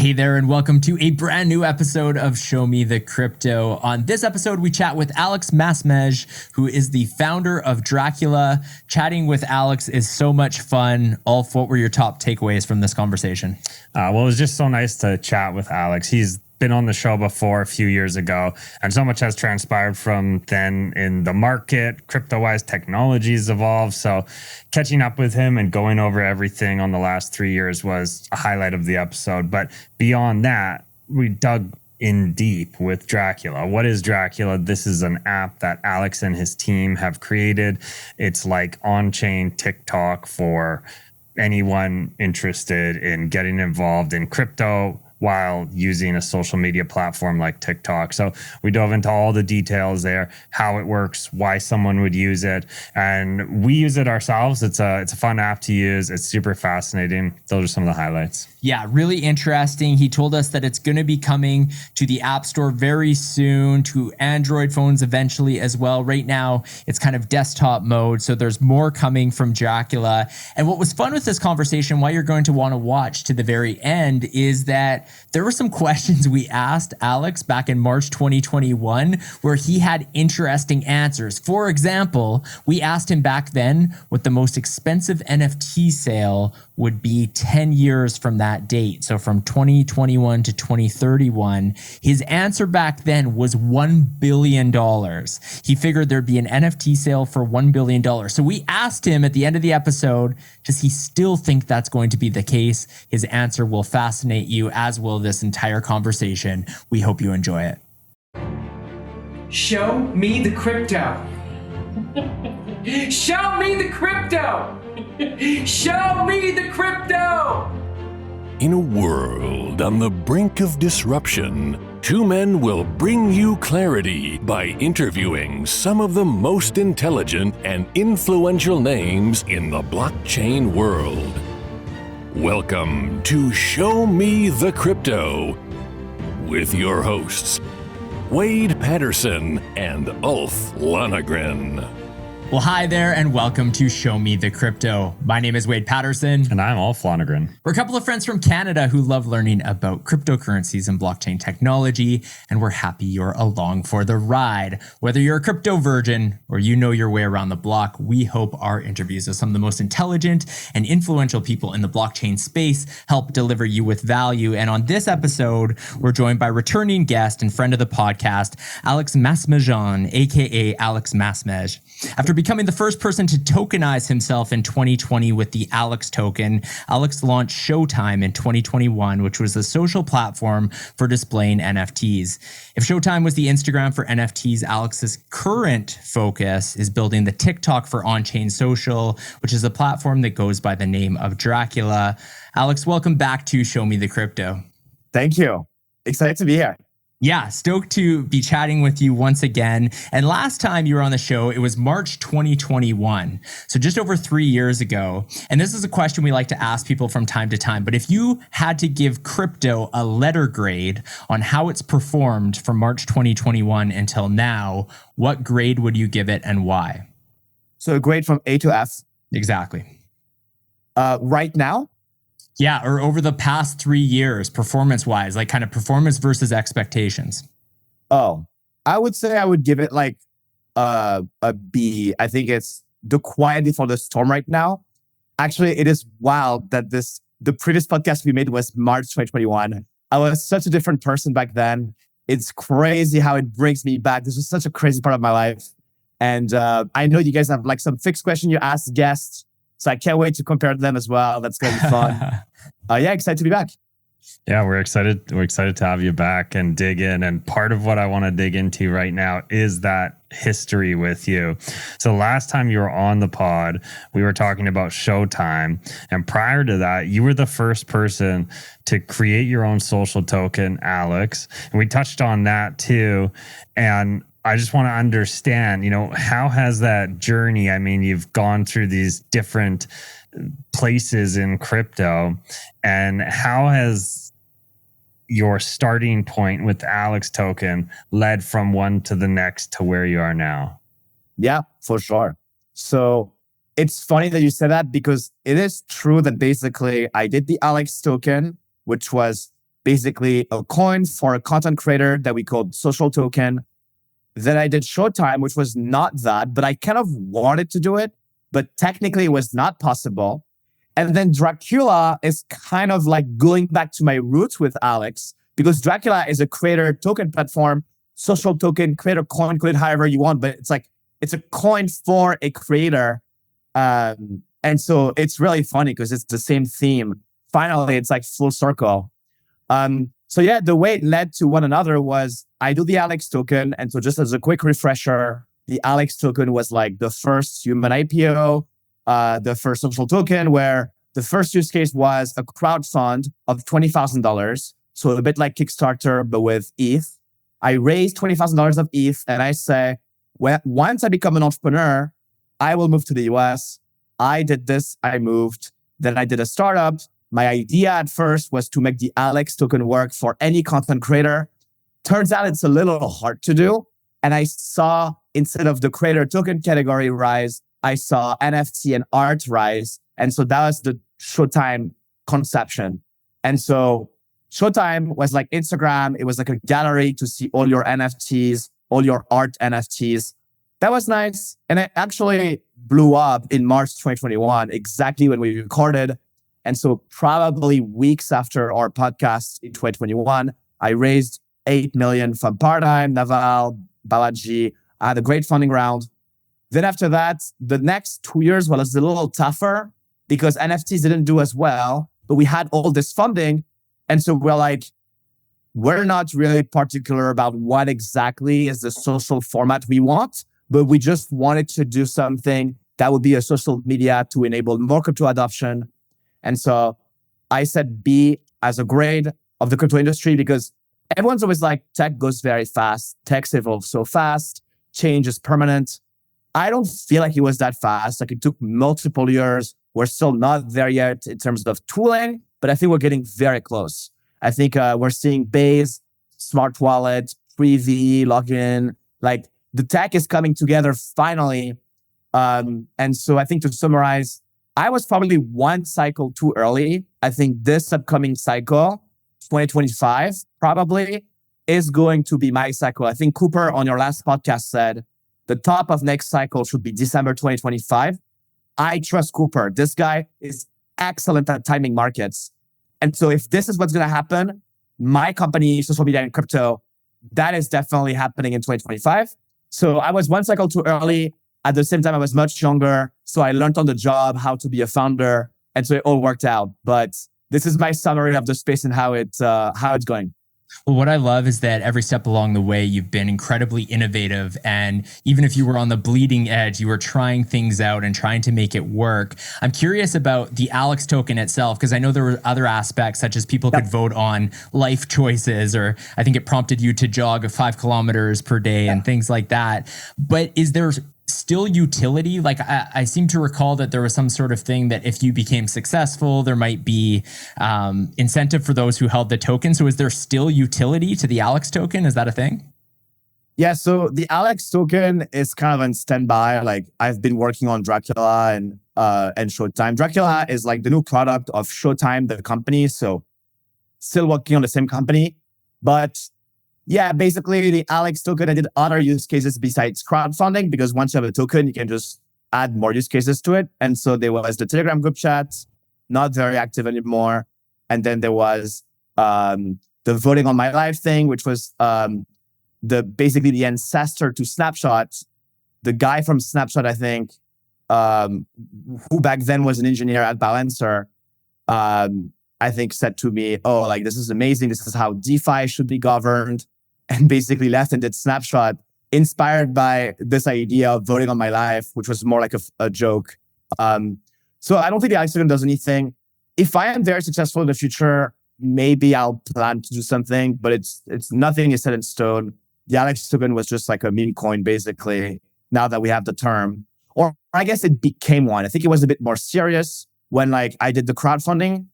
Hey there, and welcome to a brand new episode of Show Me the Crypto. On this episode, we chat with Alex Masmej, who is the founder of Drakula. Chatting with Alex is so much fun. Ulf, what were your top takeaways from this conversation? Well, it was just so nice to chat with Alex. He's been on the show before a few years ago, and so much has transpired from then in the market. Crypto-wise, technology's evolved. So catching up with him and going over everything on the last 3 years was a highlight of the episode. But beyond that, we dug in deep with Drakula. What is Drakula? This is an app that Alex and his team have created. It's like Onchain TikTok for anyone interested in getting involved in crypto while using a social media platform like TikTok. So we dove into all the details there, how it works, why someone would use it. And we use it ourselves. It's a fun app to use. It's super fascinating. Those are some of the highlights. Yeah, really interesting. He told us that it's going to be coming to the App Store very soon, to Android phones eventually as well. Right now, it's kind of desktop mode, so there's more coming from Drakula. And what was fun with this conversation, why you're going to want to watch to the very end, is that there were some questions we asked Alex back in March 2021 where he had interesting answers. For example, we asked him back then what the most expensive NFT sale would be 10 years from that date. So from 2021 to 2031, his answer back then was $1 billion. He figured there'd be an NFT sale for $1 billion. So we asked him at the end of the episode, does he still think that's going to be the case? His answer will fascinate you, as will this entire conversation. We hope you enjoy it. Show me the crypto. Show me the crypto. Show me the crypto. In a world on the brink of disruption, two men will bring you clarity by interviewing some of the most intelligent and influential names in the blockchain world. Welcome to Show Me the Crypto with your hosts, Wade Patterson and Ulf Lonergan. Well, hi there, and welcome to Show Me the Crypto. My name is Wade Patterson. And I'm Ulf Lonergan. We're a couple of friends from Canada who love learning about cryptocurrencies and blockchain technology, and we're happy you're along for the ride. Whether you're a crypto virgin or you know your way around the block, we hope our interviews with some of the most intelligent and influential people in the blockchain space help deliver you with value. And on this episode, we're joined by returning guest and friend of the podcast, Alex Masmej, aka Alex Masmej. After becoming the first person to tokenize himself in 2020 with the Alex token, Alex launched Showtime in 2021, which was a social platform for displaying NFTs. If Showtime was the Instagram for NFTs, Alex's current focus is building the TikTok for Onchain Social, which is a platform that goes by the name of Drakula. Alex, welcome back to Show Me the Crypto. Thank you. Excited to be here. Yeah, stoked to be chatting with you once again. And last time you were on the show, it was March 2021. So just over 3 years ago. And this is a question we like to ask people from time to time. But if you had to give crypto a letter grade on how it's performed from March 2021 until now, what grade would you give it and why? So a grade from A to F. Exactly. Right now? Yeah, or over the past 3 years, performance-wise, like kind of performance versus expectations. Oh, I would say I would give it like a B. I think it's the quiet before the storm right now. Actually, it is wild that the previous podcast we made was March 2021. I was such a different person back then. It's crazy how it brings me back. This was such a crazy part of my life. And I know you guys have like some fixed question you ask guests. So I can't wait to compare them as well. That's going to be fun. Yeah, excited to be back. Yeah, we're excited. We're excited to have you back and dig in. And part of what I want to dig into right now is that history with you. So last time you were on the pod, we were talking about Showtime. And prior to that, you were the first person to create your own social token, Alex. And we touched on that too. And I just want to understand, how has that journey? I mean, you've gone through these different places in crypto, and how has your starting point with the Alex token led from one to the next to where you are now? Yeah, for sure. So it's funny that you said that because it is true that basically I did the Alex token, which was basically a coin for a content creator that we called social token. Then I did Showtime, which was not that, but I kind of wanted to do it, but technically it was not possible. And then Drakula is kind of like going back to my roots with Alex, because Drakula is a creator token platform, social token, creator coin, call it however you want, but it's a coin for a creator. And so it's really funny because it's the same theme. Finally, it's like full circle. So yeah, the way it led to one another was I do the Alex token. And so just as a quick refresher, the Alex token was like the first human IPO, the first social token, where the first use case was a crowdfund of $20,000. So a bit like Kickstarter, but with ETH. I raised $20,000 of ETH and I say, well, once I become an entrepreneur, I will move to the US. I did this, I moved. Then I did a startup. My idea at first was to make the Alex token work for any content creator. Turns out it's a little hard to do. And I saw, instead of the creator token category rise, I saw NFT and art rise. And so that was the Showtime conception. And so Showtime was like Instagram. It was like a gallery to see all your NFTs, all your art NFTs. That was nice. And it actually blew up in March 2021, exactly when we recorded. And so probably weeks after our podcast in 2021, I raised 8 million from Paradigm, Naval, Balaji. I had a great funding round. Then after that, the next 2 years was a little tougher because NFTs didn't do as well, but we had all this funding. And so we're like, we're not really particular about what exactly is the social format we want, but we just wanted to do something that would be a social media to enable more crypto adoption. And so I said B as a grade of the crypto industry because everyone's always like, tech goes very fast. Tech evolves so fast. Change is permanent. I don't feel like it was that fast. Like it took multiple years. We're still not there yet in terms of tooling, but I think we're getting very close. I think we're seeing Base, smart wallet, Privy, login. Like the tech is coming together finally. And so I think to summarize, I was probably one cycle too early. I think this upcoming cycle, 2025, probably is going to be my cycle. I think Cooper on your last podcast said the top of next cycle should be December 2025. I trust Cooper. This guy is excellent at timing markets. And so if this is what's going to happen, my company, social media and crypto, that is definitely happening in 2025. So I was one cycle too early. At the same time, I was much younger. So I learned on the job how to be a founder. And so it all worked out. But this is my summary of the space and how it's going. Well, what I love is that every step along the way, you've been incredibly innovative. And even if you were on the bleeding edge, you were trying things out and trying to make it work. I'm curious about the Alex token itself, because I know there were other aspects, such as people could vote on life choices, or I think it prompted you to jog 5 kilometers per day and things like that. But is there still utility? Like I seem to recall that there was some sort of thing that if you became successful, there might be incentive for those who held the token. So is there still utility to the Alex token? Is that a thing? Yeah, so the Alex token is kind of on standby. Like I've been working on Drakula and Showtime. Drakula is like the new product of Showtime, the company. So still working on the same company. But yeah, basically the Alex token, I did other use cases besides crowdfunding because once you have a token, you can just add more use cases to it. And so there was the Telegram group chat, not very active anymore. And then there was the voting on my life thing, which was basically the ancestor to Snapshot. The guy from Snapshot, I think, who back then was an engineer at Balancer, I think said to me, oh, like, this is amazing. This is how DeFi should be governed. And basically left and did Snapshot, inspired by this idea of voting on my life, which was more like a joke. So I don't think the Alex token does anything. If I am very successful in the future, maybe I'll plan to do something, but it's nothing is set in stone. The Alex token was just like a meme coin, basically, now that we have the term. Or I guess it became one. I think it was a bit more serious when like I did the crowdfunding.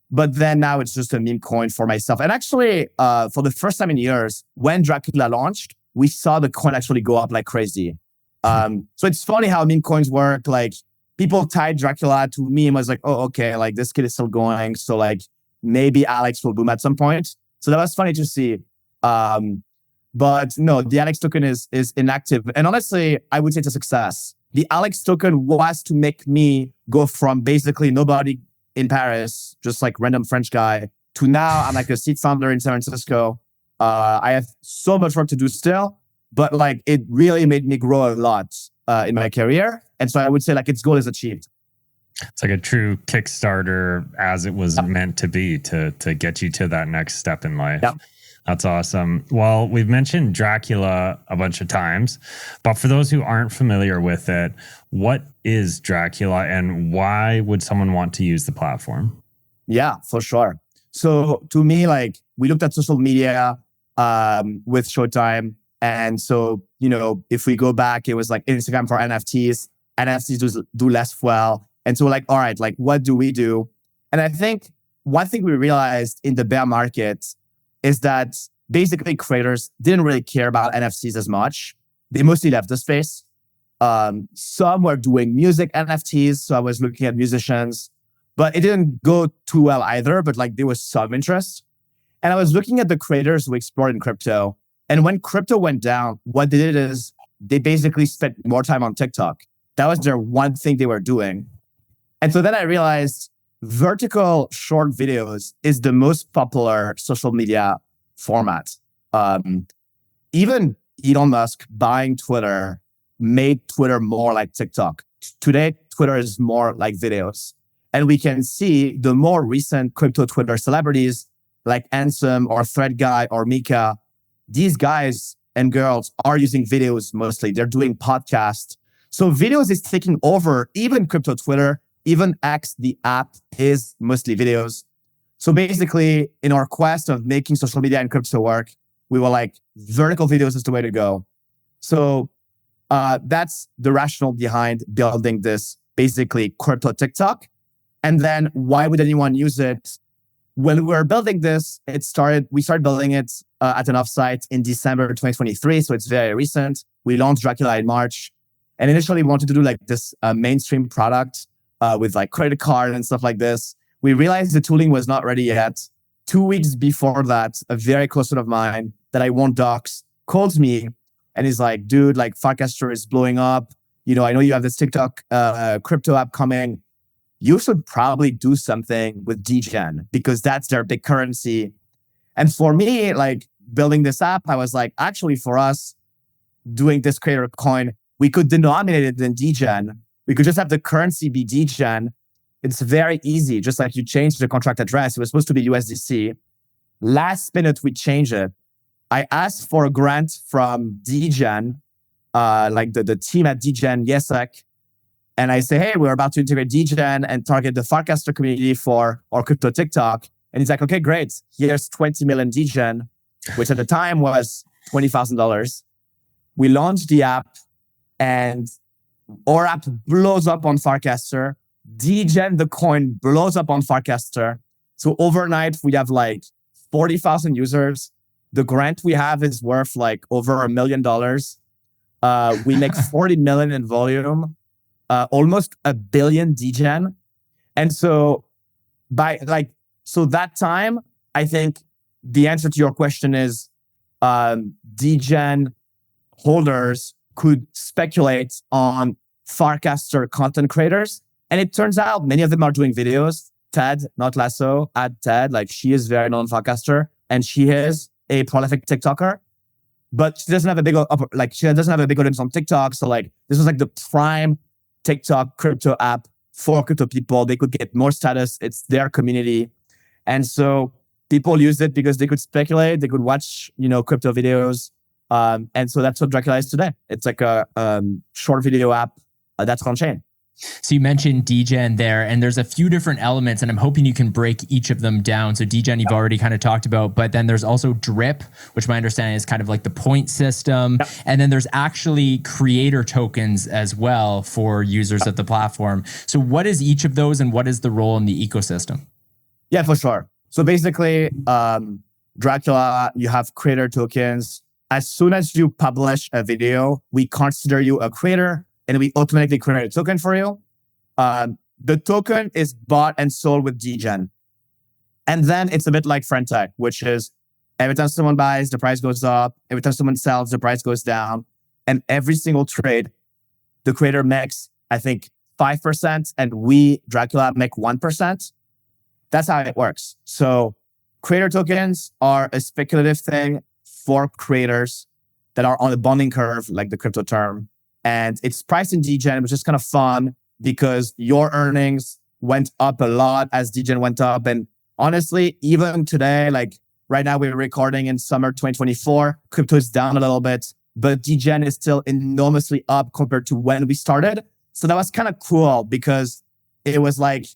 But then now it's just a meme coin for myself. And actually, for the first time in years, when Drakula launched, we saw the coin actually go up like crazy. So it's funny how meme coins work. Like people tied Drakula to meme. I was like, oh, okay, like this kid is still going. So like maybe Alex will boom at some point. So that was funny to see. But no, the Alex token is inactive. And honestly, I would say it's a success. The Alex token was to make me go from basically nobody in Paris, just like random French guy, to now I'm like a seed founder in San Francisco. I have so much work to do still, but like it really made me grow a lot in my career. And so I would say like its goal is achieved. It's like a true Kickstarter as it was meant to be to get you to that next step in life. Yep. That's awesome. Well, we've mentioned Drakula a bunch of times, but for those who aren't familiar with it, what is Drakula and why would someone want to use the platform? Yeah, for sure. So to me, like we looked at social media with Showtime. And so, you know, if we go back, it was like Instagram for NFTs. NFTs do less well. And so we're like, all right, like what do we do? And I think one thing we realized in the bear market is that basically creators didn't really care about NFTs as much. They mostly left the space. Some were doing music NFTs. So I was looking at musicians, but it didn't go too well either, but like there was some interest. And I was looking at the creators who explored in crypto. And when crypto went down, what they did is they basically spent more time on TikTok. That was their one thing they were doing. And so then I realized vertical short videos is the most popular social media format. Even Elon Musk buying Twitter made Twitter more like TikTok. Today, Twitter is more like videos. And we can see the more recent crypto Twitter celebrities like Ansem or Thread Guy or Mika, these guys and girls are using videos mostly. They're doing podcasts. So videos is taking over even crypto Twitter. Even X, the app, is mostly videos. So basically, in our quest of making social media and crypto work, we were like, vertical videos is the way to go. So that's the rationale behind building this basically crypto TikTok. And then why would anyone use it? When we were building this, we started building it at an offsite in December 2023. So it's very recent. We launched Drakula in March. And initially we wanted to do like this mainstream product with like credit card and stuff like this. We realized the tooling was not ready yet. 2 weeks before that, a very close friend of mine that I won't dox calls me and he's like, dude, like Farcaster is blowing up. You know, I know you have this TikTok crypto app coming. You should probably do something with DEGEN because that's their big currency. And for me, like building this app, I was like, actually for us doing this creator coin, we could denominate it in DEGEN. We could just have the currency be DEGEN. It's very easy. Just like you change the contract address, it was supposed to be USDC. Last minute, we changed it. I asked for a grant from DEGEN, like the team at DEGEN, YesEC. And I say, hey, we're about to integrate DEGEN and target the Farcaster community for our crypto TikTok. And he's like, okay, great. Here's 20 million DEGEN, which at the time was $20,000. We launched the app and our app blows up on Farcaster. DEGEN, the coin, blows up on Farcaster. So overnight, we have like 40,000 users. The grant we have is worth like over $1 million. We make 40 million in volume, almost 1 billion DEGEN. And so that time, I think the answer to your question is DEGEN holders could speculate on Farcaster content creators. And it turns out many of them are doing videos. Ted, not Lasso, at Ted, like she is very known Farcaster and she is a prolific TikToker, but she doesn't have a big audience on TikTok. So like this was like the prime TikTok crypto app for crypto people. They could get more status. It's their community. And so people used it because they could speculate, they could watch, crypto videos. And so that's what Drakula is today. It's like a short video app that's Onchain. So you mentioned DEGEN there, and there's a few different elements, and I'm hoping you can break each of them down. So DEGEN you've already kind of talked about, but then there's also Drip, which my understanding is kind of like the point system. Yep. And then there's actually creator tokens as well for users of the platform. So what is each of those and what is the role in the ecosystem? Yeah, for sure. So basically, Drakula, you have creator tokens. As soon as you publish a video, we consider you a creator and we automatically create a token for you. The token is bought and sold with DEGEN. And then it's a bit like friend tech, which is every time someone buys, the price goes up. Every time someone sells, the price goes down. And every single trade, the creator makes, I think, 5%, and we, Drakula, make 1%. That's how it works. So creator tokens are a speculative thing for creators that are on the bonding curve, like the crypto term. And it's priced in DEGEN, which is kind of fun because your earnings went up a lot as DEGEN went up. And honestly, even today, like right now we're recording in summer 2024, crypto is down a little bit, but DEGEN is still enormously up compared to when we started. So that was kind of cool because it was like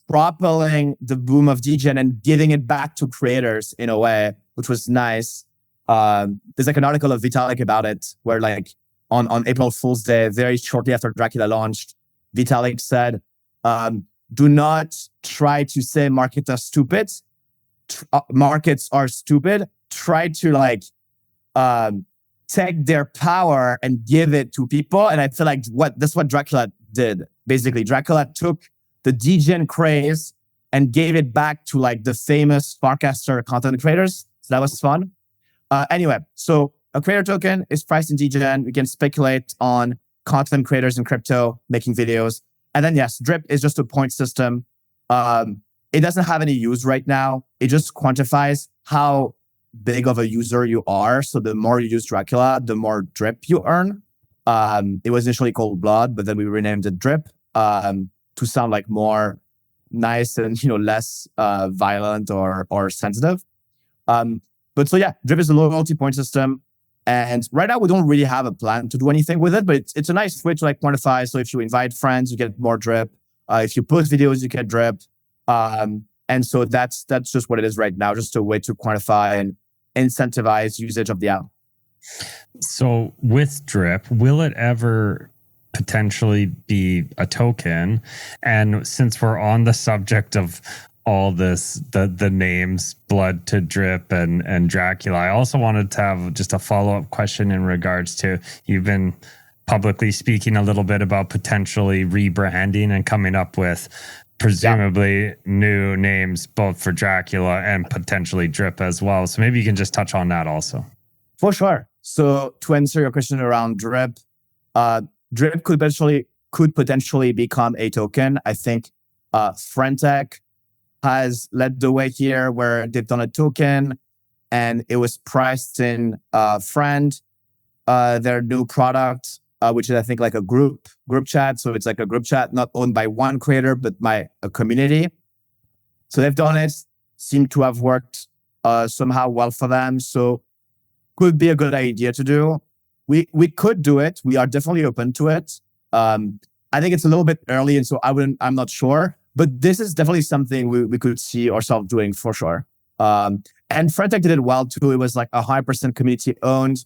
propelling the boom of DEGEN and giving it back to creators in a way, which was nice. There's like an article of Vitalik about it where like on April Fool's Day, very shortly after Drakula launched, Vitalik said, do not try to say markets are stupid. Markets are stupid. Try to like take their power and give it to people. And I feel like that's what Drakula did. Basically, Drakula took the DEGEN craze and gave it back to like the famous Warpcast content creators. So that was fun. Anyway, so a creator token is priced in DEGEN. We can speculate on content creators in crypto making videos. And then yes, Drip is just a point system. It doesn't have any use right now. It just quantifies how big of a user you are. So the more you use Drakula, the more Drip you earn. It was initially called Blood, but then we renamed it Drip to sound like more nice and less violent or sensitive. But so yeah, Drip is a loyalty point system. And right now we don't really have a plan to do anything with it, but it's a nice way to like quantify. So if you invite friends, you get more Drip. If you post videos, you get Drip. And so that's just what it is right now, just a way to quantify and incentivize usage of the app. So with Drip, will it ever potentially be a token? And since we're on the subject of all this, the names, Blood to Drip and Drakula, I also wanted to have just a follow-up question in regards to, you've been publicly speaking a little bit about potentially rebranding and coming up with presumably new names both for Drakula and potentially Drip as well. So maybe you can just touch on that also. For sure. So to answer your question around Drip, Drip could potentially become a token. I think Friendtech has led the way here where they've done a token and it was priced in Friend, their new product, which is I think like a group chat. So it's like a group chat not owned by one creator, but by a community. So they've done it, seem to have worked somehow well for them. So could be a good idea to do. We could do it. We are definitely open to it. I think it's a little bit early, and so I'm not sure. But this is definitely something we could see ourselves doing for sure. And Friendtech did it well too. It was like 100% community owned.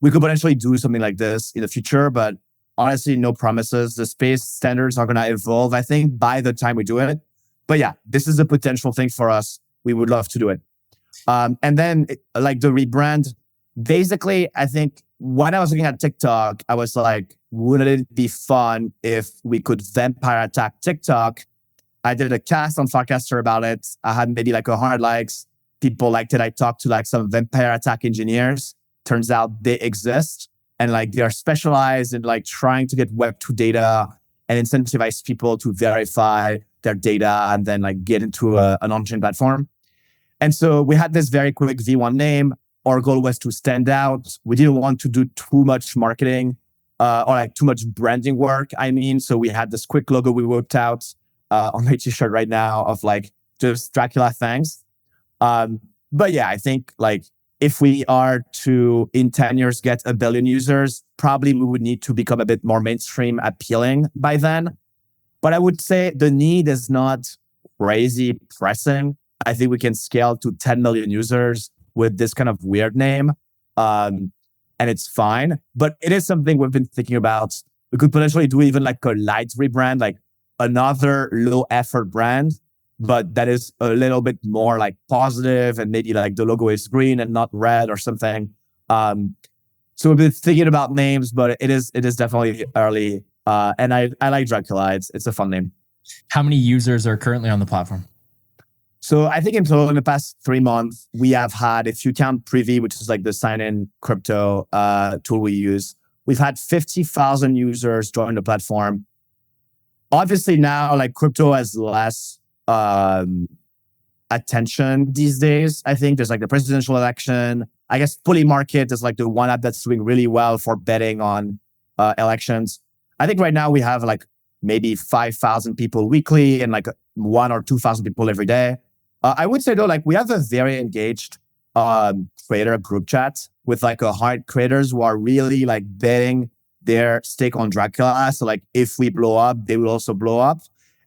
We could potentially do something like this in the future, but honestly, no promises. The space standards are going to evolve, I think, by the time we do it. But yeah, this is a potential thing for us. We would love to do it. And then like the rebrand, basically, I think when I was looking at TikTok, I was like, wouldn't it be fun if we could vampire attack TikTok? I did a cast on Farcaster about it. I had maybe like 100 likes. People liked it. I talked to like some vampire attack engineers. Turns out they exist and like they are specialized in like trying to get Web2 data and incentivize people to verify their data and then like get into an on-chain platform. And so we had this very quick V1 name. Our goal was to stand out. We didn't want to do too much marketing or like too much branding work. So we had this quick logo we worked out on my t-shirt right now of like just Drakula thanks. But yeah, I think like if we are to in 10 years get 1 billion users, probably we would need to become a bit more mainstream appealing by then. But I would say the need is not crazy pressing. I think we can scale to 10 million users with this kind of weird name. And it's fine. But it is something we've been thinking about. We could potentially do even like a light rebrand, like another low effort brand, but that is a little bit more like positive and maybe like the logo is green and not red or something. So we've been thinking about names, but it is definitely early. And I like Drakula. It's a fun name. How many users are currently on the platform? So I think in total in the past 3 months, we have had, if you count Privy, which is like the sign-in crypto tool we use, we've had 50,000 users join the platform. Obviously now, like crypto has less attention these days. I think there's like the presidential election. I guess Fully Market is like the one app that's doing really well for betting on elections. I think right now we have like maybe 5,000 people weekly and like 1,000 or 2,000 people every day. I would say though, like we have a very engaged creator group chat with like hard creators who are really like betting their stake on Drakula. So like if we blow up, they will also blow up.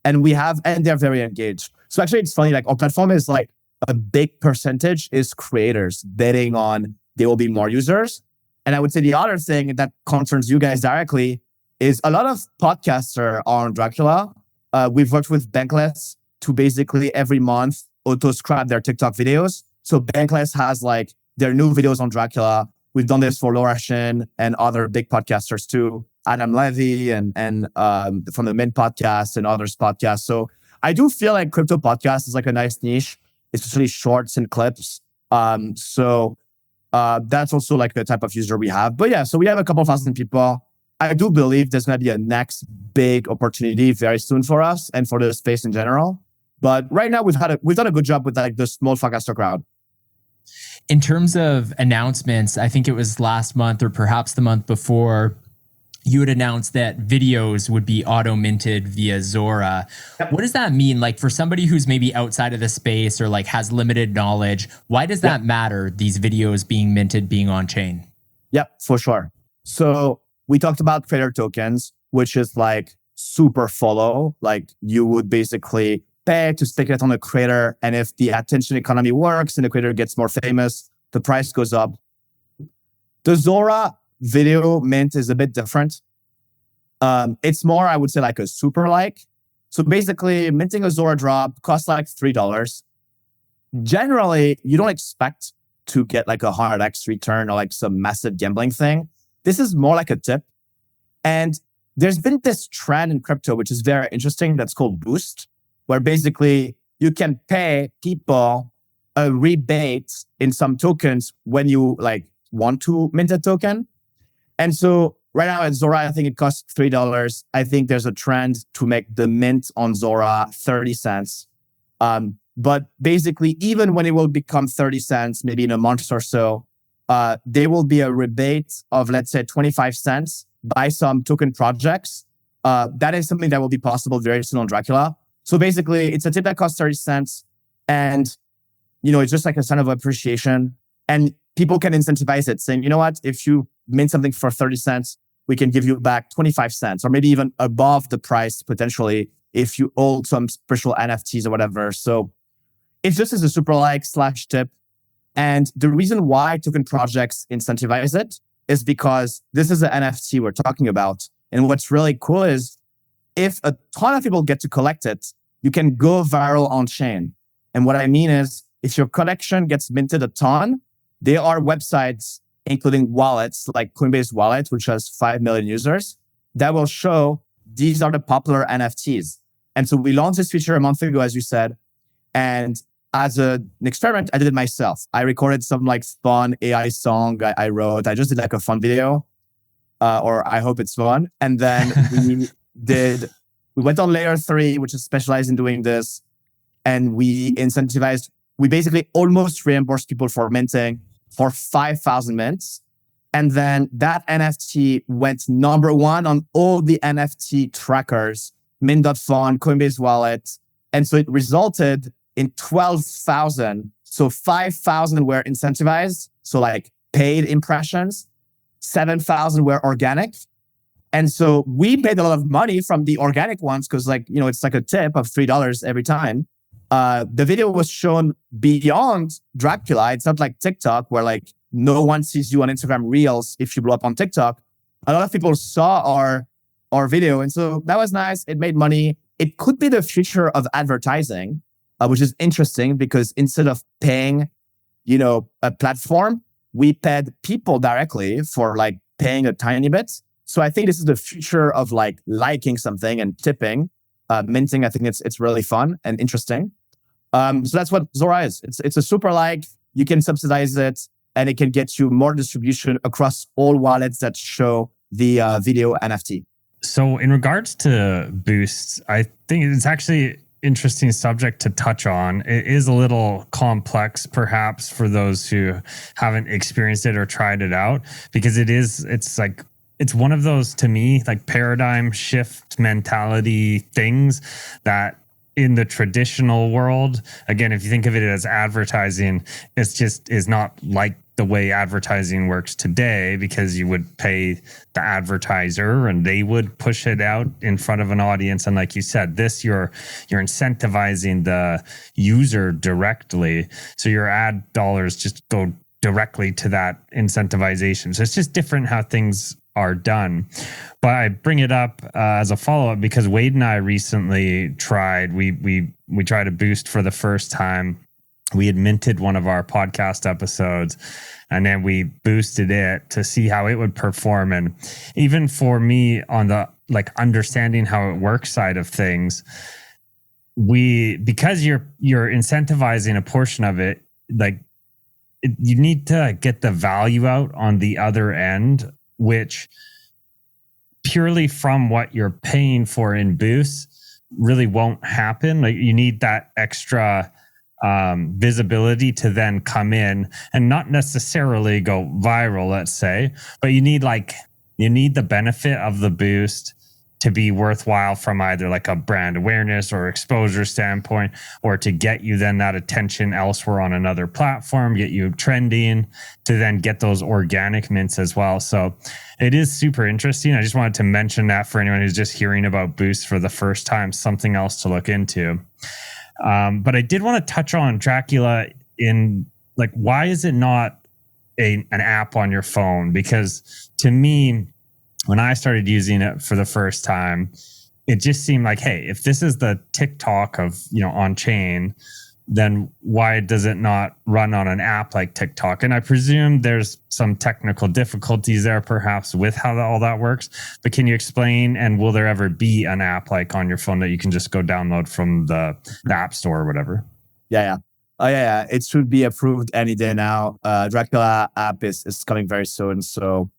And they're very engaged. So actually it's funny, like our platform is like a big percentage is creators betting on there will be more users. And I would say the other thing that concerns you guys directly is a lot of podcasters are on Drakula. We've worked with Bankless to basically every month auto-scribe their TikTok videos. So Bankless has like their new videos on Drakula. We've done this for Laura Shin and other big podcasters too, Adam Levy and from the Mint podcast and others podcasts. So I do feel like crypto podcast is like a nice niche, especially shorts and clips. So that's also like the type of user we have. But yeah, so we have a couple thousand people. I do believe there's going to be a next big opportunity very soon for us and for the space in general. But right now we've done a good job with like the small podcaster crowd. In terms of announcements, I think it was last month or perhaps the month before, you had announced that videos would be auto minted via Zora. Yep. What does that mean? Like for somebody who's maybe outside of the space or like has limited knowledge, why does that matter? These videos being minted, being on chain? Yep, for sure. So we talked about creator tokens, which is like super follow. Like you would basically pay to stick it on a creator. And if the attention economy works and the creator gets more famous, the price goes up. The Zora video mint is a bit different. It's more, I would say, like a super like. So basically, minting a Zora drop costs like $3. Generally, you don't expect to get like a 100x return or like some massive gambling thing. This is more like a tip. And there's been this trend in crypto, which is very interesting, that's called Boost, where basically you can pay people a rebate in some tokens when you like want to mint a token. And so right now at Zora, I think it costs $3. I think there's a trend to make the mint on Zora 30 cents. But basically, even when it will become 30 cents, maybe in a month or so, there will be a rebate of, let's say, 25 cents by some token projects. That is something that will be possible very soon on Drakula. So basically, it's a tip that costs 30 cents. And, it's just like a sign of appreciation. And people can incentivize it, saying, you know what, if you mint something for 30 cents, we can give you back 25 cents or maybe even above the price potentially if you hold some special NFTs or whatever. So it's just as a super like / tip. And the reason why token projects incentivize it is because this is an NFT we're talking about. And what's really cool is if a ton of people get to collect it, you can go viral on chain. And what I mean is if your collection gets minted a ton, there are websites, including wallets like Coinbase Wallet, which has 5 million users, that will show these are the popular NFTs. And so we launched this feature a month ago, as you said. And as an experiment, I did it myself. I recorded some like fun AI song I wrote. I just did like a fun video, or I hope it's fun. And then we went on layer 3, which is specialized in doing this. And we basically almost reimbursed people for minting for 5,000 mints. And then that NFT went number 1 on all the NFT trackers, Mint.fun, Coinbase Wallet. And so it resulted in 12,000. So 5,000 were incentivized. So like paid impressions, 7,000 were organic. And so we made a lot of money from the organic ones because it's like a tip of $3 every time. The video was shown beyond Drakula. It's not like TikTok where like no one sees you on Instagram Reels if you blow up on TikTok. A lot of people saw our video. And so that was nice. It made money. It could be the future of advertising, which is interesting because instead of paying, a platform, we paid people directly for like paying a tiny bit. So I think this is the future of like liking something and tipping. Minting, I think it's really fun and interesting. So that's what Zora is. It's a super like. You can subsidize it, and it can get you more distribution across all wallets that show the video NFT. So in regards to boosts, I think it's actually interesting subject to touch on. It is a little complex, perhaps, for those who haven't experienced it or tried it out, because it's one of those, to me, like paradigm shift mentality things that in the traditional world, again, if you think of it as advertising, it's just is not like the way advertising works today, because you would pay the advertiser and they would push it out in front of an audience. And like you said, this you're incentivizing the user directly. So your ad dollars just go directly to that incentivization. So it's just different how things are done. But I bring it up as a follow-up because Wade and I recently tried, we tried a boost for the first time. We had minted one of our podcast episodes, and then we boosted it to see how it would perform. And even for me, on the like understanding how it works side of things, because you're incentivizing a portion of it, you need to get the value out on the other end, which purely from what you're paying for in boosts really won't happen. Like you need that extra visibility to then come in and not necessarily go viral, let's say, but you need the benefit of the boost to be worthwhile from either like a brand awareness or exposure standpoint, or to get you then that attention elsewhere on another platform, get you trending, to then get those organic mints as well. So it is super interesting. I just wanted to mention that for anyone who's just hearing about boosts for the first time, something else to look into. But I did want to touch on Drakula in like, why is it not an app on your phone? Because to me, when I started using it for the first time, it just seemed like, hey, if this is the TikTok of, Onchain, then why does it not run on an app like TikTok? And I presume there's some technical difficulties there, perhaps, with how all that works. But can you explain, and will there ever be an app like on your phone that you can just go download from the App Store or whatever? Yeah. Oh, yeah. It should be approved any day now. Drakula app is coming very soon. So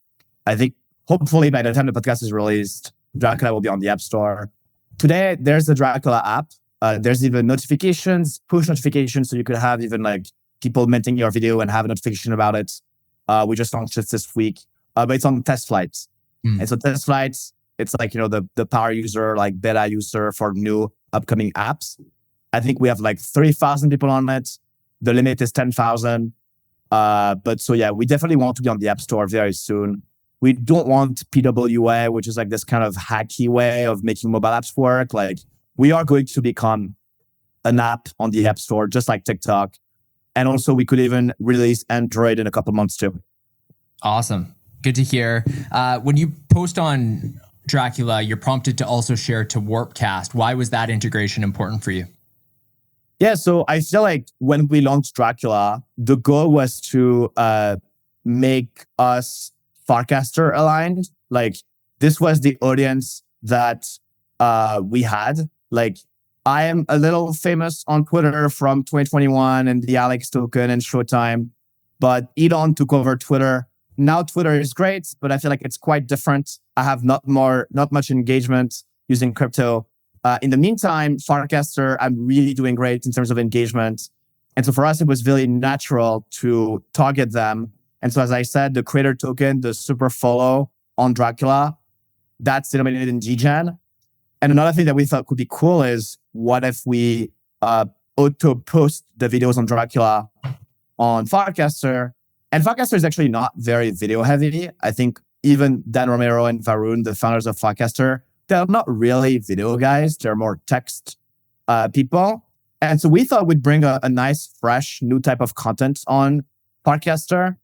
I think hopefully by the time the podcast is released, Drakula will be on the App Store. Today, there's the Drakula app. There's even notifications, push notifications. So you could have even like people minting your video and have a notification about it. We just launched it this week, but it's on test flights. And so test flights, it's like, the power user, like beta user for new upcoming apps. I think we have like 30,000 people on it. The limit is 10,000. But so yeah, we definitely want to be on the App Store very soon. We don't want PWA, which is like this kind of hacky way of making mobile apps work. Like we are going to become an app on the App Store, just like TikTok. And also we could even release Android in a couple months too. Awesome. Good to hear. When you post on Drakula, you're prompted to also share to Warpcast. Why was that integration important for you? Yeah, so I feel like when we launched Drakula, the goal was to make us Farcaster aligned. Like this was the audience that we had. Like I am a little famous on Twitter from 2021 and the Alex token and Showtime, but Elon took over Twitter. Now Twitter is great, but I feel like it's quite different. I have not much engagement using crypto. In the meantime, Farcaster, I'm really doing great in terms of engagement. And so for us, it was very natural to target them. And so, as I said, the creator token, the super follow on Drakula, that's denominated in DEGEN. And another thing that we thought could be cool is what if we auto post the videos on Drakula on Farcaster? And Farcaster is actually not very video heavy. I think even Dan Romero and Varun, the founders of Farcaster, they're not really video guys. They're more text people. And so we thought we'd bring a nice, fresh, new type of content on Farcaster.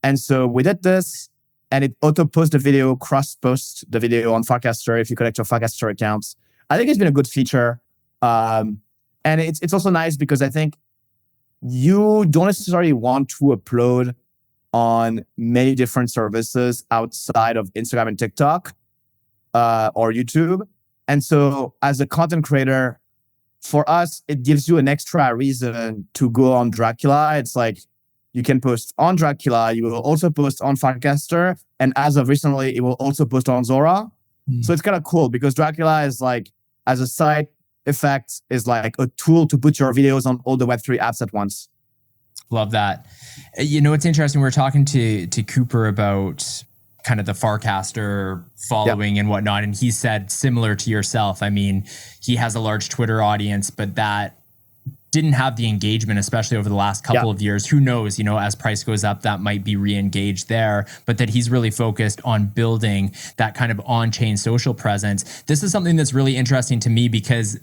And so we did this, and it auto-post the video, cross-post the video on Farcaster if you connect your Farcaster accounts. I think it's been a good feature. And it's also nice because I think you don't necessarily want to upload on many different services outside of Instagram and TikTok or YouTube. And so as a content creator, for us, it gives you an extra reason to go on Drakula. It's like you can post on Drakula, you will also post on Farcaster, and as of recently, it will also post on Zora. So it's kind of cool because Drakula is like, as a side effect, is like a tool to put your videos on all the Web3 apps at once. Love that. You know, it's interesting. We were talking to Cooper about kind of the Farcaster following and whatnot. And he said, similar to yourself, I mean, he has a large Twitter audience, but that didn't have the engagement, especially over the last couple of years. Who knows, you know, as price goes up, that might be re-engaged there, but that he's really focused on building that kind of on-chain social presence. This is something that's really interesting to me because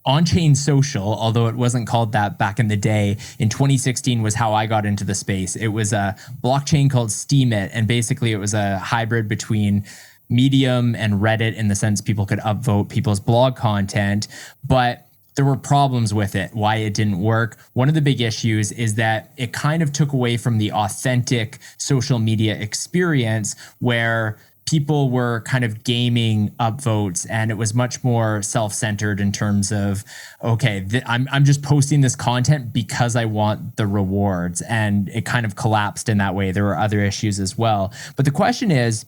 on-chain social, although it wasn't called that back in the day, in 2016 was how I got into the space. It was a blockchain called Steemit, and basically it was a hybrid between Medium and Reddit in the sense people could upvote people's blog content, but there were problems with it, why it didn't work. One of the big issues is that it kind of took away from the authentic social media experience where people were kind of gaming upvotes, and it was much more self-centered in terms of, okay, I'm just posting this content because I want the rewards, and it kind of collapsed in that way. There were other issues as well. But the question is,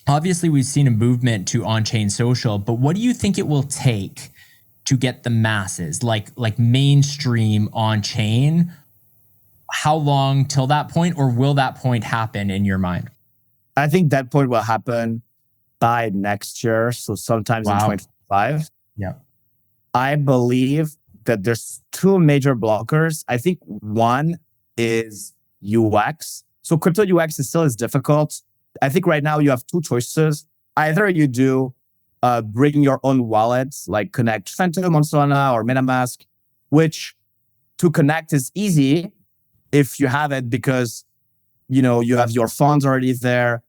obviously we've seen a movement to on-chain social, but what do you think it will take to get the masses, like mainstream on-chain? How long till that point, or will that point happen in your mind? I think that point will happen by next year. So sometimes in 2025. Yeah. I believe that there's two major blockers. I think one is UX. So crypto UX is still difficult. I think right now you have two choices. Either you do bring your own wallets, like connect Phantom on Solana or MetaMask, which to connect is easy if you have it because you know you have your funds already there.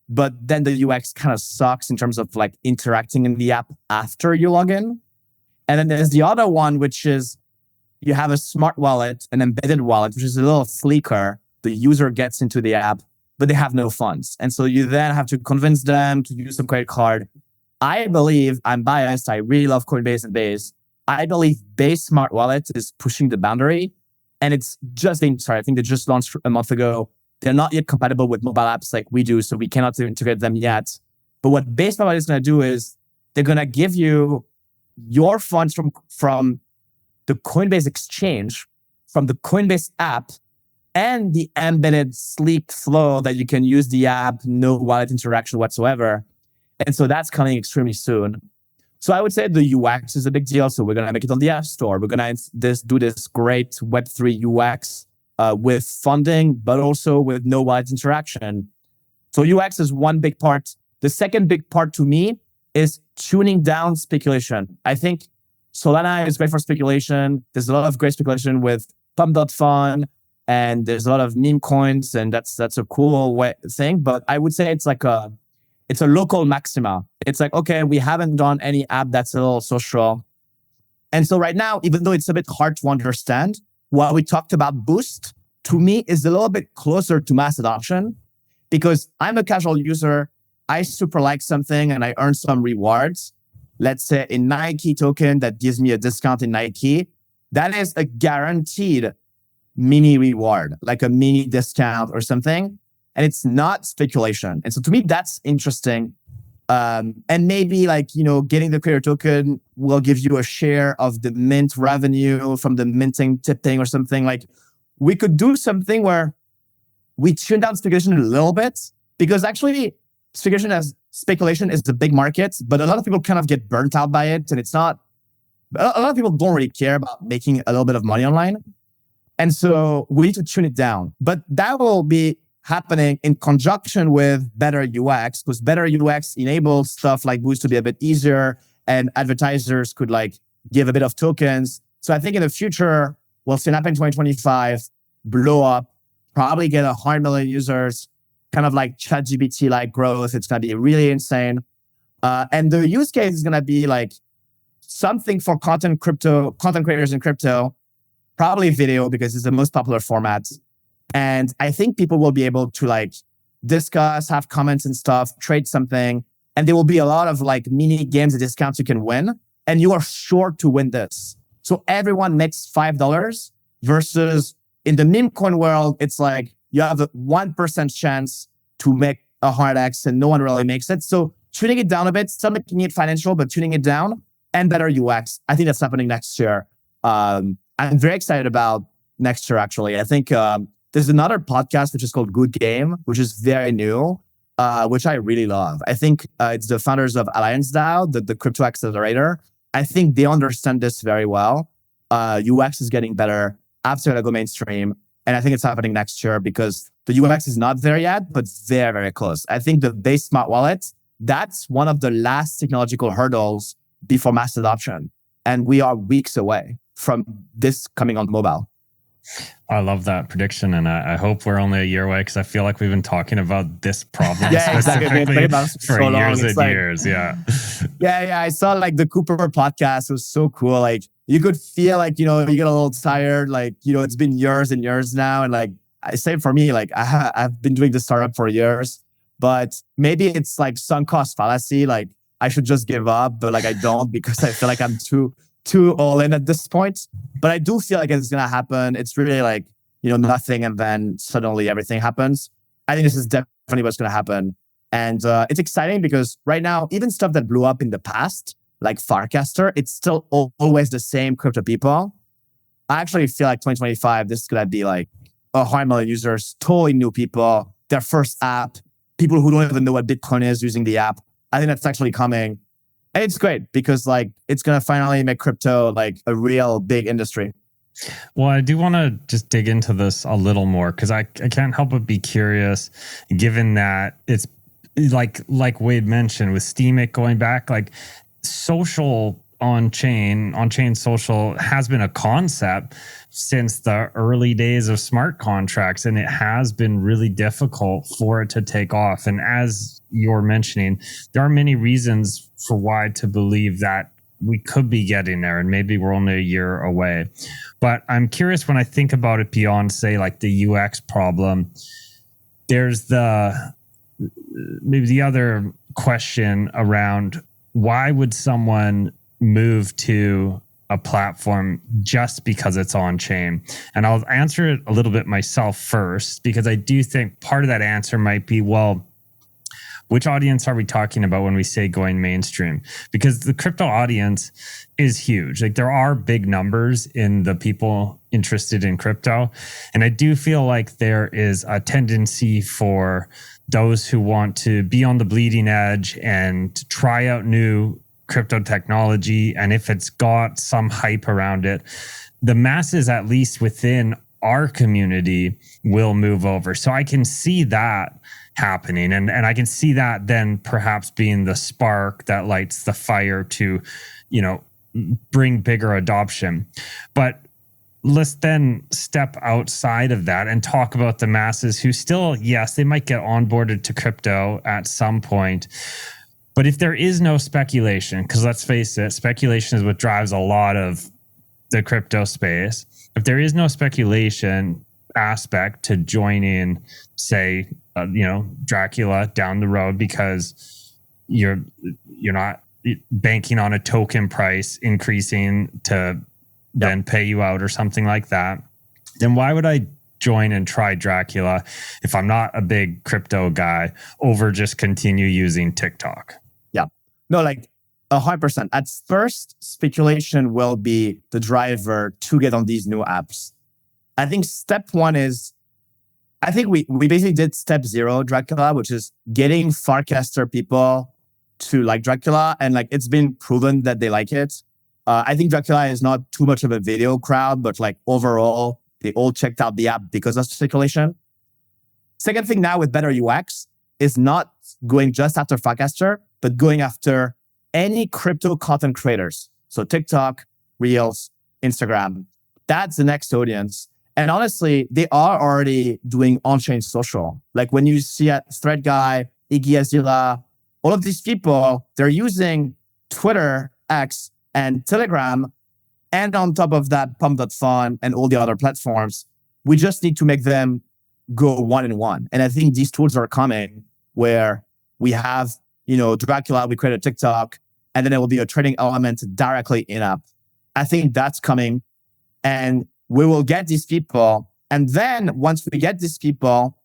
But then the UX kind of sucks in terms of like interacting in the app after you log in. And then there's the other one, which is you have a smart wallet, an embedded wallet, which is a little sleeker. The user gets into the app, but they have no funds. And so you then have to convince them to use some credit card. I believe, I'm biased, I really love Coinbase and Base. I believe Base Smart Wallet is pushing the boundary. And it's just being started. I think they just launched a month ago. They're not yet compatible with mobile apps like we do, so we cannot integrate them yet. But what Base Smart Wallet is going to do is they're going to give you your funds from the Coinbase exchange, from the Coinbase app, and the embedded sleek flow that you can use the app, no wallet interaction whatsoever. And so that's coming extremely soon. So I would say the UX is a big deal. So we're going to make it on the App Store. We're going to do this great Web3 UX with funding, but also with no wallet interaction. So UX is one big part. The second big part to me is tuning down speculation. I think Solana is great for speculation. There's a lot of great speculation with Pump.fun, and there's a lot of meme coins, and that's a cool thing. But I would say it's a local maxima. It's like, okay, we haven't done any app that's a little social. And so right now, even though it's a bit hard to understand, what we talked about Boost, to me, is a little bit closer to mass adoption because I'm a casual user. I super like something and I earn some rewards. Let's say a Nike token that gives me a discount in Nike. That is a guaranteed mini reward, like a mini discount or something. And it's not speculation. And so to me, that's interesting. And maybe like, you know, getting the creator token will give you a share of the mint revenue from the minting tipping or something. Like we could do something where we tune down speculation a little bit because actually speculation is the big market, but a lot of people kind of get burnt out by it. And it's not, a lot of people don't really care about making a little bit of money online. And so we need to tune it down, but that will be happening in conjunction with better UX, because better UX enables stuff like Boost to be a bit easier and advertisers could like give a bit of tokens. So I think in the future, we'll see an app in 2025 blow up, probably get 100 million users, kind of like ChatGPT like growth. It's going to be really insane. And the use case is going to be like something for content creators in crypto, probably video because it's the most popular format. And I think people will be able to like discuss, have comments and stuff, trade something. And there will be a lot of like mini games and discounts you can win. And you are sure to win this. So everyone makes $5 versus in the meme coin world, it's like you have a 1% chance to make 100x and no one really makes it. So tuning it down a bit, still making it financial, but tuning it down and better UX. I think that's happening next year. I'm very excited about next year, actually. I think there's another podcast which is called Good Game, which is very new, which I really love. I think it's the founders of Alliance DAO, the crypto accelerator. I think they understand this very well. UX is getting better, apps are going to go mainstream. And I think it's happening next year because the UX is not there yet, but very, very close. I think the base smart wallet, that's one of the last technological hurdles before mass adoption. And we are weeks away from this coming on mobile. I love that prediction. And I hope we're only a year away because I feel like we've been talking about this problem specifically for years and years. Yeah. Yeah. I saw like the Cooper podcast. It was so cool. Like you could feel like, you get a little tired. Like, it's been years and years now. And like, I say for me, like I've been doing this startup for years, but maybe it's like sunk cost fallacy. Like I should just give up, but like I don't because I feel like I'm too all in at this point. But I do feel like it's going to happen. It's really like, nothing. And then suddenly everything happens. I think this is definitely what's going to happen. And it's exciting because right now, even stuff that blew up in the past, like Farcaster, it's still always the same crypto people. I actually feel like 2025, this is going to be like 100 million users, totally new people, their first app, people who don't even know what Bitcoin is using the app. I think that's actually coming. And it's great because like it's going to finally make crypto like a real big industry. Well, I do want to just dig into this a little more because I can't help but be curious, given that it's like Wade mentioned with Steemit going back, like social on-chain social has been a concept since the early days of smart contracts, and it has been really difficult for it to take off. And as you're mentioning, there are many reasons for why to believe that we could be getting there, and maybe we're only a year away. But I'm curious when I think about it beyond, say, like the UX problem, there's maybe the other question around why would someone move to a platform just because it's on chain? And I'll answer it a little bit myself first, because I do think part of that answer might be, well, which audience are we talking about when we say going mainstream? Because the crypto audience is huge. Like there are big numbers in the people interested in crypto. And I do feel like there is a tendency for those who want to be on the bleeding edge and try out new crypto technology. And if it's got some hype around it, the masses, at least within our community, will move over. So I can see that happening. And I can see that then perhaps being the spark that lights the fire to, bring bigger adoption. But let's then step outside of that and talk about the masses who still, yes, they might get onboarded to crypto at some point. But if there is no speculation, because let's face it, speculation is what drives a lot of the crypto space. If there is no speculation aspect to joining, say, Drakula down the road, because you're not banking on a token price increasing to then pay you out or something like that, then why would I join and try Drakula if I'm not a big crypto guy over just continue using TikTok? Yeah. No, like 100%. At first, speculation will be the driver to get on these new apps. I think step one is, I think we basically did step 0 Drakula, which is getting Farcaster people to like Drakula. And like, it's been proven that they like it. I think Drakula is not too much of a video crowd, but like overall, they all checked out the app because of speculation. Second thing now with better UX is not going just after Farcaster, but going after any crypto content creators. So TikTok, Reels, Instagram, that's the next audience. And honestly, they are already doing on-chain social. Like when you see at Thread Guy, Iggy Azalea, all of these people, they're using Twitter, X, and Telegram. And on top of that, Pump.fun and all the other platforms, we just need to make them go one-on-one. And I think these tools are coming where we have, Drakula, we create a TikTok, and then there will be a trading element directly in-app. I think that's coming. And we will get these people. And then once we get these people,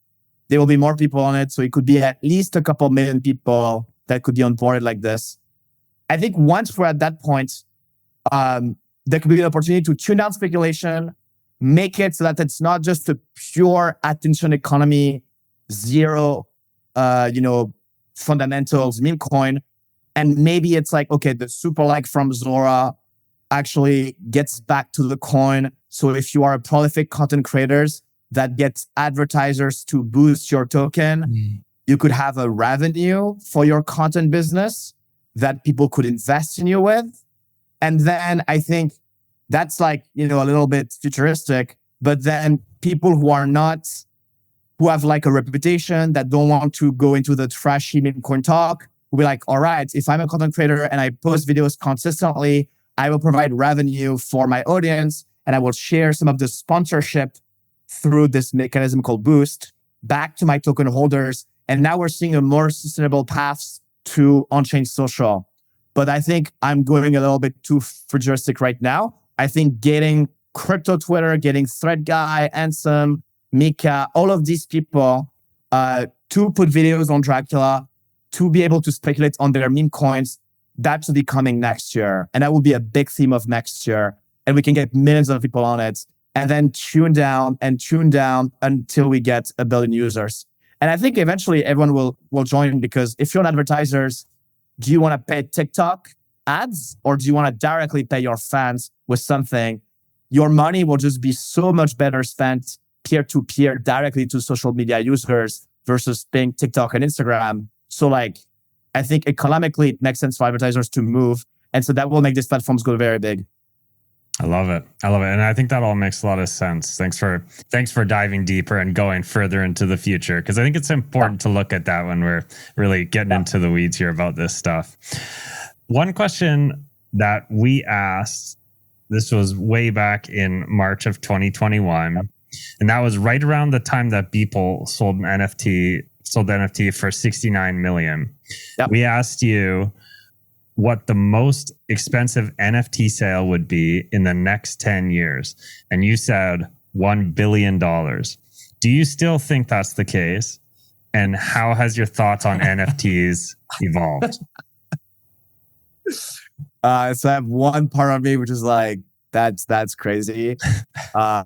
there will be more people on it. So it could be at least a couple million people that could be onboarded like this. I think once we're at that point, there could be an opportunity to tune down speculation, make it so that it's not just a pure attention economy, zero, fundamentals meme coin. And maybe it's like, okay, the super like from Zora actually gets back to the coin. So if you are a prolific content creators that gets advertisers to boost your token, you could have a revenue for your content business that people could invest in you with. And then I think that's like, a little bit futuristic, but then people who have like a reputation that don't want to go into the trashy meme coin talk will be like, all right, if I'm a content creator and I post videos consistently, I will provide revenue for my audience and I will share some of the sponsorship through this mechanism called Boost back to my token holders. And now we're seeing a more sustainable path to on-chain social. But I think I'm going a little bit too futuristic right now. I think getting crypto Twitter, getting Thread Guy, Ansem, Mika, all of these people to put videos on Drakula, to be able to speculate on their meme coins, that should be coming next year. And that will be a big theme of next year. And we can get millions of people on it and then tune down until we get 1 billion users. And I think eventually everyone will join, because if you're an advertisers, do you want to pay TikTok ads or do you want to directly pay your fans with something? Your money will just be so much better spent peer-to-peer directly to social media users versus paying TikTok and Instagram. So I think economically it makes sense for advertisers to move. And so that will make these platforms go very big. I love it. And I think that all makes a lot of sense. Thanks for diving deeper and going further into the future, because I think it's important to look at that when we're really getting into the weeds here about this stuff. One question that we asked, this was way back in March of 2021, and that was right around the time that Beeple sold the NFT for 69 million. Yep. We asked you what the most expensive NFT sale would be in the next 10 years. And you said $1 billion. Do you still think that's the case? And how has your thoughts on NFTs evolved? So I have one part of me which is like, that's crazy. I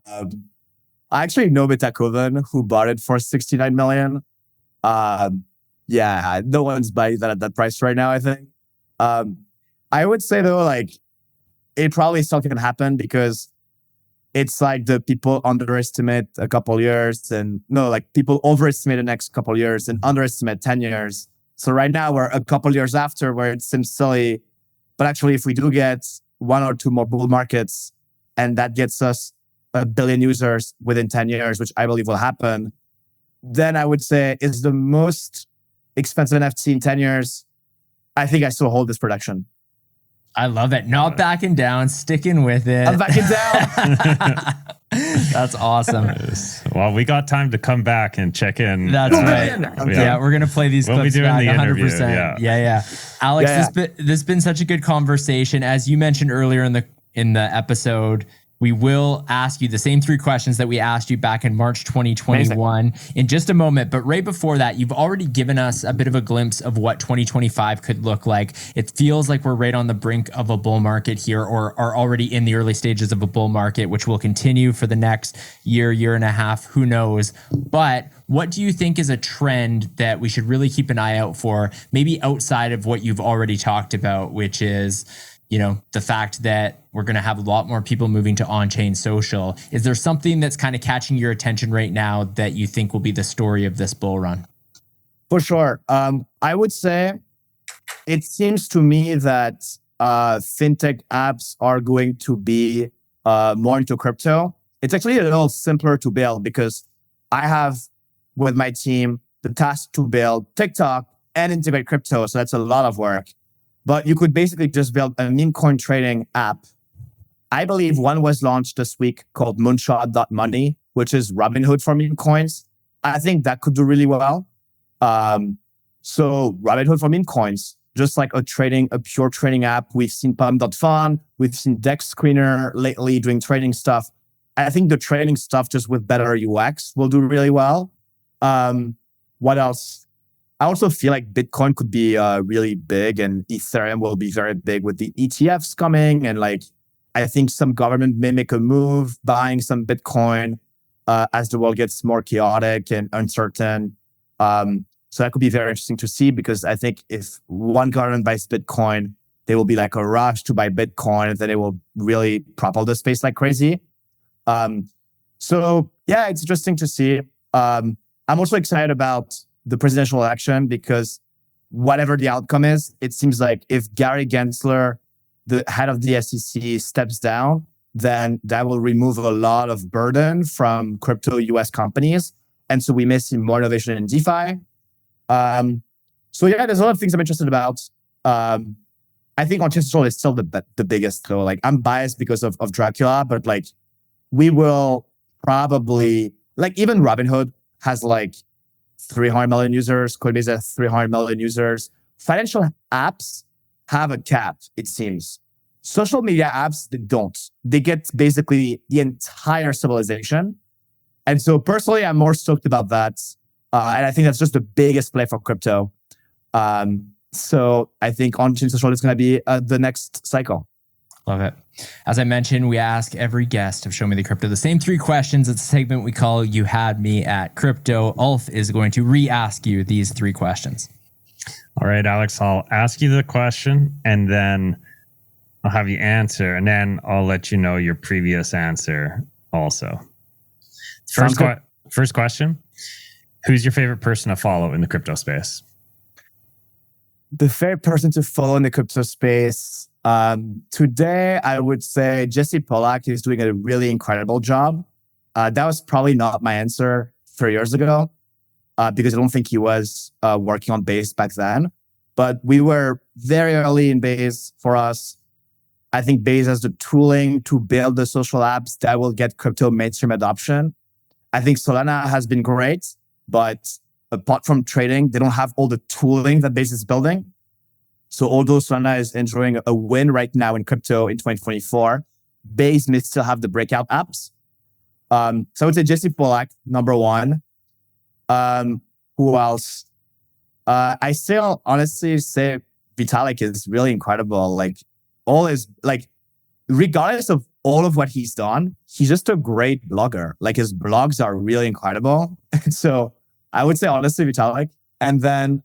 actually know Beethoven, who bought it for 69 million. Yeah, no one's buying that at that price right now, I think. I would say though, it probably still can happen, because it's like the people underestimate a couple years people overestimate the next couple years and underestimate 10 years. So right now we're a couple years after, where it seems silly, but actually if we do get 1 or 2 more bull markets and that gets us 1 billion users within 10 years, which I believe will happen, then I would say is the most expensive NFT in 10 years. I think I still hold this production. I love it. Not backing down, sticking with it. I'm backing down. That's awesome. Well, we got time to come back and check in. That's right. Yeah, we're going to play these clips be doing back the 100%. interview, Yeah. Alex, this has been such a good conversation. As you mentioned earlier in the episode, we will ask you the same 3 questions that we asked you back in March 2021 in just a moment. But right before that, you've already given us a bit of a glimpse of what 2025 could look like. It feels like we're right on the brink of a bull market here, or are already in the early stages of a bull market, which will continue for the next year and a half. Who knows? But what do you think is a trend that we should really keep an eye out for, maybe outside of what you've already talked about, which is the fact that we're going to have a lot more people moving to on-chain social? Is there something that's kind of catching your attention right now that you think will be the story of this bull run? For sure. I would say it seems to me that fintech apps are going to be more into crypto. It's actually a little simpler to build, because I have with my team the task to build TikTok and integrate crypto. So that's a lot of work. But you could basically just build a meme coin trading app. I believe one was launched this week called Moonshot.money, which is Robinhood for meme coins. I think that could do really well. So Robinhood for meme coins, just like a pure trading app. We've seen Palm.fun, we've seen Dex Screener lately doing trading stuff. I think the trading stuff just with better UX will do really well. What else? I also feel like Bitcoin could be really big, and Ethereum will be very big with the ETFs coming. And like, I think some government may make a move buying some Bitcoin as the world gets more chaotic and uncertain. So that could be very interesting to see, because I think if one government buys Bitcoin, there will be like a rush to buy Bitcoin, and then it will really propel the space like crazy. So yeah, it's interesting to see. I'm also excited about the presidential election, because whatever the outcome is, it seems like if Gary Gensler, the head of the SEC, steps down, then that will remove a lot of burden from crypto US companies. And so we may see more innovation in DeFi. So yeah, there's a lot of things I'm interested about. I think Onchain Social is still the biggest though. Like, I'm biased because of Drakula, but like, we will probably, like, even Robinhood has like 300 million users. Coinbase has 300 million users. Financial apps have a cap, it seems. Social media apps, they don't. They get basically the entire civilization. And so personally, I'm more stoked about that. And I think that's just the biggest play for crypto. So I think Onchain Social is going to be the next cycle. Love it. As I mentioned, we ask every guest of Show Me the Crypto the same 3 questions. It's a segment we call You Had Me at Crypto. Ulf is going to re-ask you these 3 questions. All right, Alex, I'll ask you the question and then I'll have you answer, and then I'll let you know your previous answer also. First question. Who's your favorite person to follow in the crypto space? The favorite person to follow in the crypto space. Today, I would say Jesse Pollack is doing a really incredible job. That was probably not my answer 3 years ago, because I don't think he was working on Base back then. But we were very early in Base for us. I think Base has the tooling to build the social apps that will get crypto mainstream adoption. I think Solana has been great, but apart from trading, they don't have all the tooling that Base is building. So although Solana is enjoying a win right now in crypto in 2024, Base may still have the breakout apps. So I would say Jesse Pollack, number 1. Who else? I still honestly say Vitalik is really incredible. Like, regardless of all of what he's done, he's just a great blogger. Like, his blogs are really incredible. So I would say honestly Vitalik. And then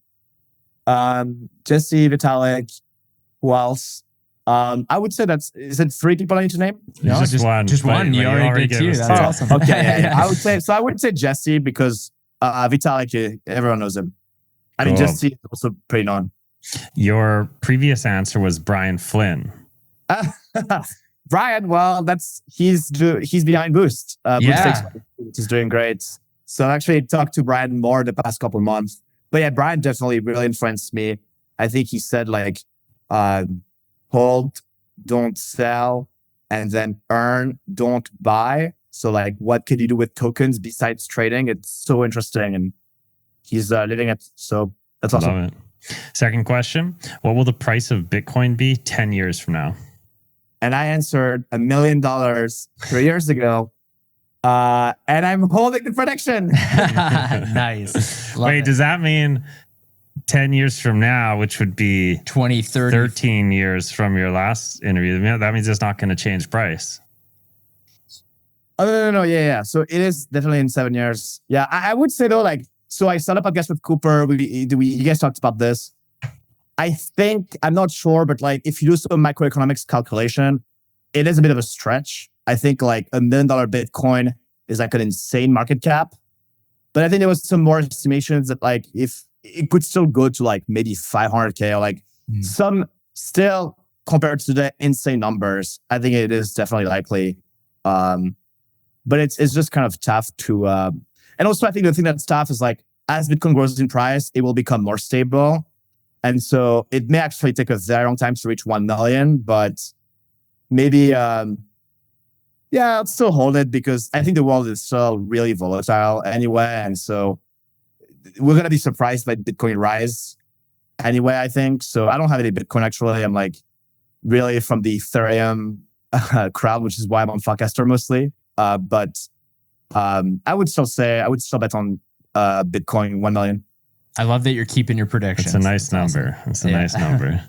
Jesse, Vitalik, who else? I would say is it 3 people I need to name? No, just one. Just one. You already did 2. That's awesome. Okay, yeah. I would say Jesse, because Vitalik, everyone knows him. I mean, Jesse is also pretty known. Your previous answer was Brian Flynn. Brian, well, he's behind Boost. Which is doing great. So I actually talked to Brian more the past couple of months. But yeah, Brian definitely really influenced me. I think he said like, hold, don't sell, and then earn, don't buy. So like, what can you do with tokens besides trading? It's so interesting, and he's living it. So that's awesome. Love it. Second question. What will the price of Bitcoin be 10 years from now? And I answered $1 million 3 years ago. And I'm holding the prediction. Nice. Wait, does that mean 10 years from now, which would be 2030, 13 years from your last interview? That means it's not going to change price. Oh, no. Yeah. So it is definitely in 7 years. Yeah. I would say though, like, so I started a podcast with Cooper. You guys talked about this. I think, I'm not sure, but like, if you do some microeconomics calculation, it is a bit of a stretch. I think like $1 million Bitcoin is like an insane market cap. But I think there was some more estimations that like, if it could still go to like maybe 500K or like some still compared to the insane numbers, I think it is definitely likely. But it's just kind of tough to, and also I think the thing that's tough is like, as Bitcoin grows in price, it will become more stable. And so it may actually take a very long time to reach 1 million, but maybe, I'll still hold it, because I think the world is still really volatile anyway. And so we're going to be surprised by Bitcoin rise. anyway, I think. So I don't have any Bitcoin actually. I'm like really from the Ethereum crowd, which is why I'm on Farcaster mostly. But I would still bet on Bitcoin 1 million. I love that you're keeping your predictions. It's a nice number. It's a nice number.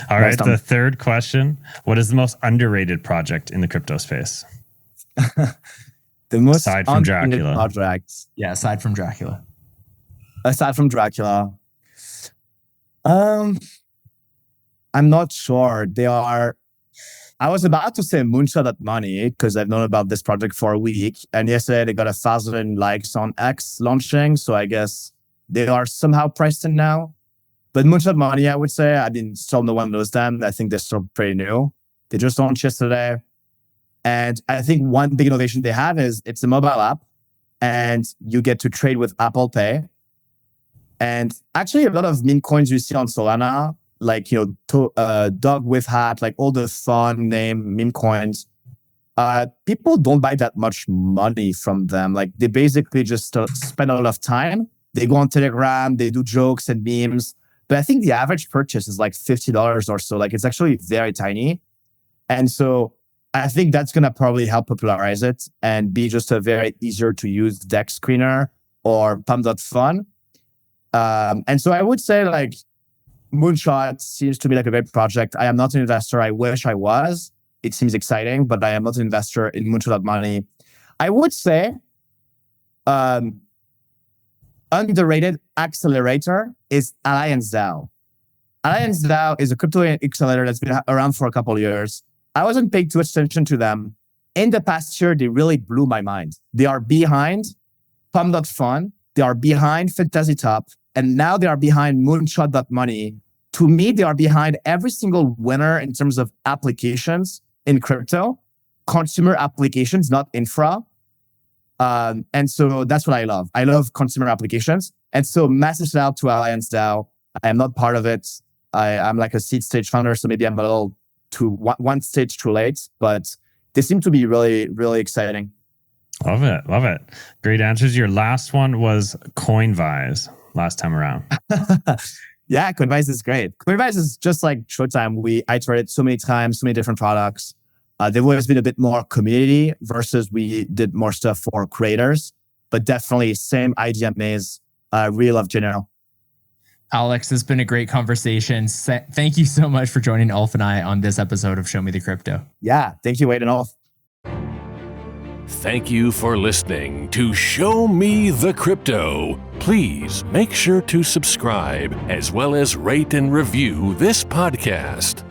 All right. The third question. What is the most underrated project in the crypto space? The most aside from Drakula. Projects. Yeah, aside from Drakula. Aside from Drakula. I'm not sure. I was about to say Moonshot.money because I've known about this project for a week. And yesterday they got 1,000 likes on X launching. So I guess they are somehow priced in now. But Moonshot.money, I would say, still no one knows them. I think they're still pretty new. They just launched yesterday. And I think one big innovation they have is it's a mobile app and you get to trade with Apple Pay. And actually a lot of meme coins you see on Solana, like, dog with hat, like all the fun name meme coins, people don't buy that much money from them. Like they basically just spend a lot of time. They go on Telegram, they do jokes and memes. But I think the average purchase is like $50 or so. Like it's actually very tiny. And so I think that's going to probably help popularize it and be just a very easier to use DEX screener or pump.fun. And so I would say like Moonshot seems to be like a great project. I am not an investor. I wish I was. It seems exciting, but I am not an investor in Moonshot.money. I would say underrated accelerator is Alliance DAO. Alliance DAO is a crypto accelerator that's been around for a couple of years. I wasn't paying too much attention to them. In the past year, they really blew my mind. They are behind Pump.fun. They are behind Fantasy Top. And now they are behind Moonshot.money. To me, they are behind every single winner in terms of applications in crypto, consumer applications, not infra. And so that's what I love. I love consumer applications. And so massive shout out to Alliance DAO. I am not part of it. I'm like a seed stage founder, so maybe I'm a little one stage too late, but they seem to be really, really exciting. Love it. Love it. Great answers. Your last one was Coinvise last time around. Yeah, Coinvise is great. Coinvise is just like Showtime. We iterated so many times, so many different products. They've always been a bit more community versus we did more stuff for creators, but definitely same idea maze. Really love General. Alex, it's been a great conversation. Thank you so much for joining Ulf and I on this episode of Show Me the Crypto. Yeah, thank you, Wade and Ulf. Thank you for listening to Show Me the Crypto. Please make sure to subscribe as well as rate and review this podcast.